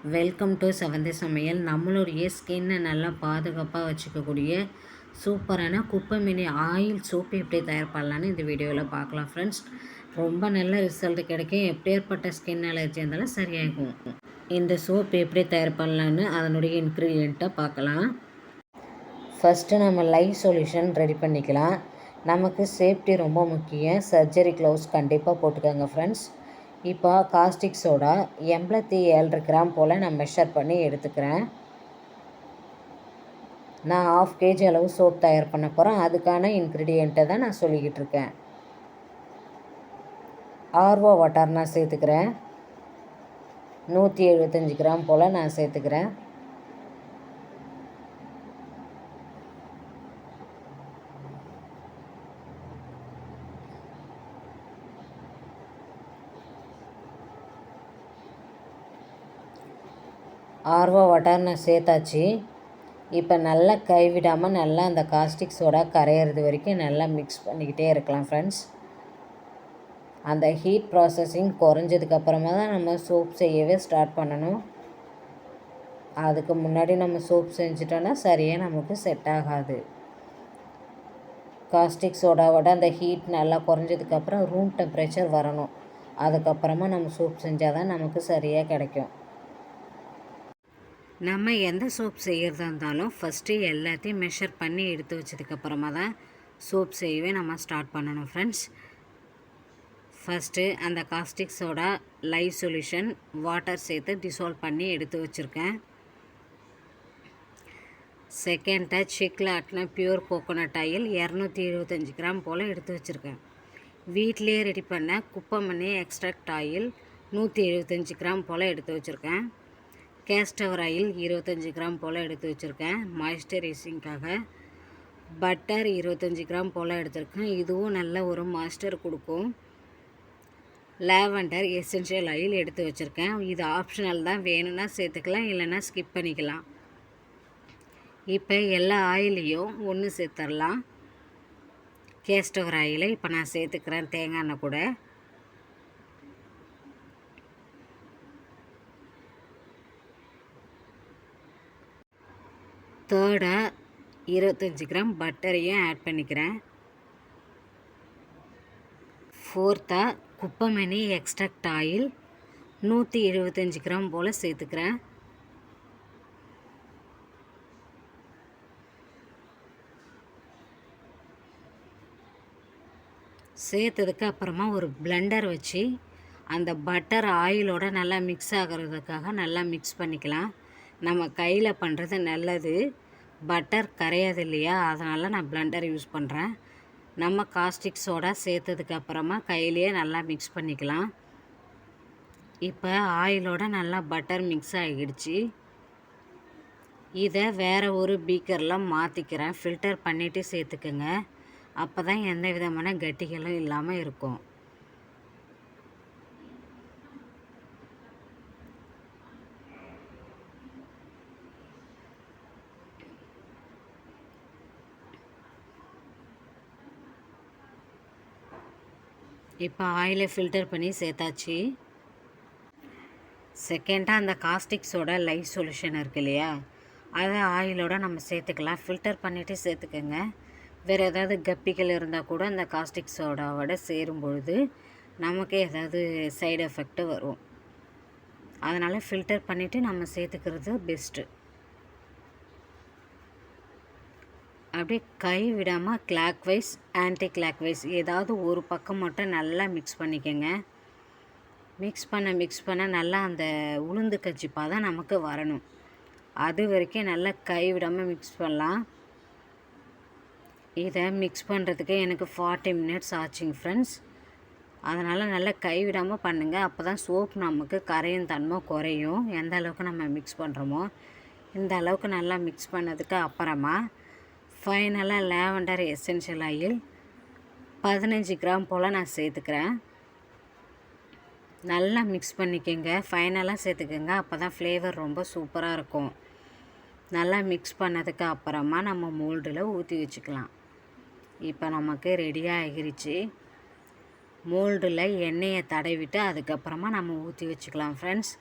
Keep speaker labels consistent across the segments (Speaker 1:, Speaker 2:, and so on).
Speaker 1: Welcome to செவந்தி சமையல். நம்மளுடைய ஸ்கின்னை நல்லா பாதுகாப்பாக வச்சுக்கக்கூடிய சூப்பரான குப்பை மினி ஆயில் சோப்பு எப்படி தயார் பண்ணலான்னு இந்த வீடியோவில் பார்க்கலாம் ஃப்ரெண்ட்ஸ். ரொம்ப நல்ல ரிசல்ட் கிடைக்கும். எப்பேற்பட்ட ஸ்கின் அலர்ஜி இருந்தாலும் சரியாகும். இந்த சோப்பு எப்படி தயார் பண்ணலான்னு அதனுடைய இன்க்ரீடியண்ட்டை பார்க்கலாம். ஃபஸ்ட்டு நம்ம லைவ் சொல்யூஷன் ரெடி பண்ணிக்கலாம். நமக்கு சேஃப்டி ரொம்ப முக்கியம். சர்ஜரி க்ளவுஸ் கண்டிப்பாக போட்டுக்கோங்க ஃப்ரெண்ட்ஸ். இப்போ காஸ்டிக் சோடா 87 கிராம் போல் நான் மெஷர் பண்ணி எடுத்துக்கிறேன். நான் 1/2 kg அளவு சோப் தயார் பண்ண போகிறேன். அதுக்கான இன்க்ரீடியண்ட்டை தான் நான் சொல்லிக்கிட்டு இருக்கேன். ஆர்வோ வாட்டர் நான் சேர்த்துக்கிறேன். 175 கிராம் போல் நான் சேர்த்துக்கிறேன். ஆர்வோ வாட்டர் நான் சேர்த்தாச்சு. இப்போ நல்லா கைவிடாமல் நல்லா அந்த காஸ்டிக் சோடா கரையிறது வரைக்கும் நல்லா மிக்ஸ் பண்ணிக்கிட்டே இருக்கலாம் ஃப்ரெண்ட்ஸ். அந்த ஹீட் ப்ராசஸிங் குறைஞ்சதுக்கப்புறமா தான் நம்ம சோப் செய்யவே ஸ்டார்ட் பண்ணணும். அதுக்கு முன்னாடி நம்ம சோப் செஞ்சிட்டோன்னா சரியாக நமக்கு செட் ஆகாது. காஸ்டிக் சோடாவோட அந்த ஹீட் நல்லா குறைஞ்சதுக்கப்புறம் ரூம் டெம்பரேச்சர் வரணும். அதுக்கப்புறமா நம்ம சோப் செஞ்சால் தான் நமக்கு சரியாக கிடைக்கும். நம்ம எந்த சோப் செய்கிறதா இருந்தாலும் ஃபஸ்ட்டு எல்லாத்தையும் மெஷர் பண்ணி எடுத்து வச்சதுக்கப்புறமா தான் சோப் செய்யவே நம்ம ஸ்டார்ட் பண்ணணும் ஃப்ரெண்ட்ஸ். ஃபஸ்ட்டு அந்த caustic soda live solution water சேர்த்து டிசால்வ் பண்ணி எடுத்து வச்சுருக்கேன். செகண்டை செக்கில் ஆட்டின பியூர் கோகோனட் ஆயில் 275 கிராம் போல் எடுத்து வச்சுருக்கேன். வீட்டிலே ரெடி பண்ண குப்பைமணி எக்ஸ்ட்ராக்ட் ஆயில் 175 கிராம் போல் எடுத்து வச்சுருக்கேன். கேஸ்டவர் ஆயில் 25 கிராம் போல் எடுத்து வச்சுருக்கேன் மாய்ஸ்சரைசிங்காக. பட்டர் 25 கிராம் போல் எடுத்திருக்கேன். இதுவும் நல்ல ஒரு மாய்ஸ்சர் கொடுக்கும். லாவெண்டர் எசென்ஷியல் ஆயில் எடுத்து வச்சுருக்கேன். இது ஆப்ஷனல் தான், வேணும்னா சேர்த்துக்கலாம், இல்லைன்னா ஸ்கிப் பண்ணிக்கலாம். இப்போ எல்லா ஆயிலையும் ஒன்று சேர்த்துடலாம். கேஸ்டவர் ஆயிலை இப்போ நான் சேர்த்துக்கிறேன் தேங்காய் எண்ணெய் கூட. தேர்டாக 25 கிராம் பட்டரையும் ஆட் பண்ணிக்கிறேன். ஃபோர்த்தாக குப்பைமணி எக்ஸ்ட்ராக்ட் ஆயில் 175 கிராம் போல் சேர்த்துக்கிறேன். சேர்த்ததுக்கு அப்புறமா ஒரு பிளெண்டர் வச்சு அந்த பட்டர் ஆயிலோட நல்லா மிக்ஸ் ஆகிறதுக்காக நல்லா மிக்ஸ் பண்ணிக்கலாம். நம்ம கையில் பண்ணுறது நல்லது, பட்டர் கரையாது இல்லையா, அதனால் நான் பிளெண்டர் யூஸ் பண்ணுறேன். நம்ம காஸ்டிக் சோடா சேர்த்ததுக்கு அப்புறமா கையிலேயே நல்லா மிக்ஸ் பண்ணிக்கலாம். இப்போ ஆயிலோட நல்லா பட்டர் மிக்ஸ் ஆகிடுச்சு. இதை வேறு ஒரு பீக்கரில் மாற்றிக்கிறேன். ஃபில்டர் பண்ணிவிட்டு சேர்த்துக்குங்க. அப்போ தான் எந்த விதமான கட்டிகளும் இல்லாமல் இருக்கும். இப்போ ஆயிலை ஃபில்டர் பண்ணி சேர்த்தாச்சு. செகண்டாக அந்த காஸ்டிக் சோடா லைவ் சொல்யூஷன் இருக்குது இல்லையா, அதை ஆயிலோட நம்ம சேர்த்துக்கலாம். ஃபில்டர் பண்ணிவிட்டு சேர்த்துக்கோங்க. வேறு ஏதாவது கப்பிகள் இருந்தால் கூட அந்த காஸ்டிக் சோடாவோட சேரும் பொழுது நமக்கு ஏதாவது சைடு எஃபெக்ட்டு வரும். அதனால் ஃபில்டர் பண்ணிவிட்டு நம்ம சேர்த்துக்கிறது பெஸ்ட்டு. அப்படியே கை விடாமல் clockwise anticlockwise ஏதாவது ஒரு பக்கம் மட்டும் நல்லா மிக்ஸ் பண்ணிக்கோங்க. மிக்ஸ் பண்ண நல்லா அந்த உளுந்து கச்சிப்பாக தான் நமக்கு வரணும். அது வரைக்கும் நல்லா கை விடாமல் மிக்ஸ் பண்ணலாம். இதை மிக்ஸ் பண்ணுறதுக்கு எனக்கு 40 மினிட்ஸ் ஆச்சுங்க ஃப்ரெண்ட்ஸ். அதனால் நல்லா கை விடாமல் பண்ணுங்கள். அப்போ தான் சோப் நமக்கு கரையும் தன்மை குறையும். எந்த அளவுக்கு நம்ம மிக்ஸ் பண்ணுறோமோ இந்த அளவுக்கு நல்லா மிக்ஸ் பண்ணதுக்கு அப்புறமா ஃபைனலாக லாவெண்டர் எசென்ஷியல் ஆயில் 15 கிராம் போல் நான் சேர்த்துக்கிறேன். நல்லா மிக்ஸ் பண்ணிக்கோங்க. ஃபைனலாக சேர்த்துக்கோங்க. அப்போ தான் ஃப்ளேவர் ரொம்ப சூப்பராக இருக்கும். நல்லா மிக்ஸ் பண்ணதுக்கு அப்புறமா நம்ம மோல்டில் ஊற்றி வச்சுக்கலாம். இப்போ நமக்கு ரெடியாக ஆகிருச்சு. மோல்டில் எண்ணெயை தடவிட்டு அதுக்கப்புறமா நம்ம ஊற்றி வச்சுக்கலாம் ஃப்ரெண்ட்ஸ்.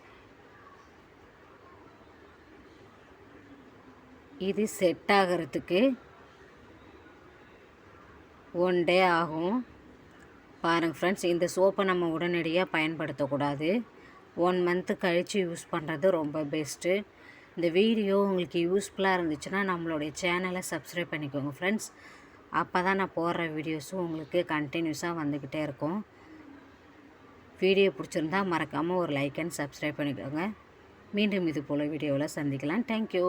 Speaker 1: இது செட் ஆகிறதுக்கு 1 டே ஆகும். பாருங்கள் ஃப்ரெண்ட்ஸ், இந்த சோப்பை நம்ம உடனடியாக பயன்படுத்தக்கூடாது. 1 மந்த்து கழித்து யூஸ் பண்ணுறது ரொம்ப பெஸ்ட்டு. இந்த வீடியோ உங்களுக்கு யூஸ்ஃபுல்லாக இருந்துச்சுன்னா நம்மளுடைய சேனலை சப்ஸ்கிரைப் பண்ணிக்கோங்க ஃப்ரெண்ட்ஸ். அப்போ தான் நான் போடுற வீடியோஸும் உங்களுக்கு கண்டினியூஸாக வந்துக்கிட்டே இருக்கும். வீடியோ பிடிச்சிருந்தா மறக்காமல் ஒரு லைக் அண்ட் சப்ஸ்கிரைப் பண்ணிக்கோங்க. மீண்டும் இது போல் வீடியோவில் சந்திக்கலாம். தேங்க்யூ.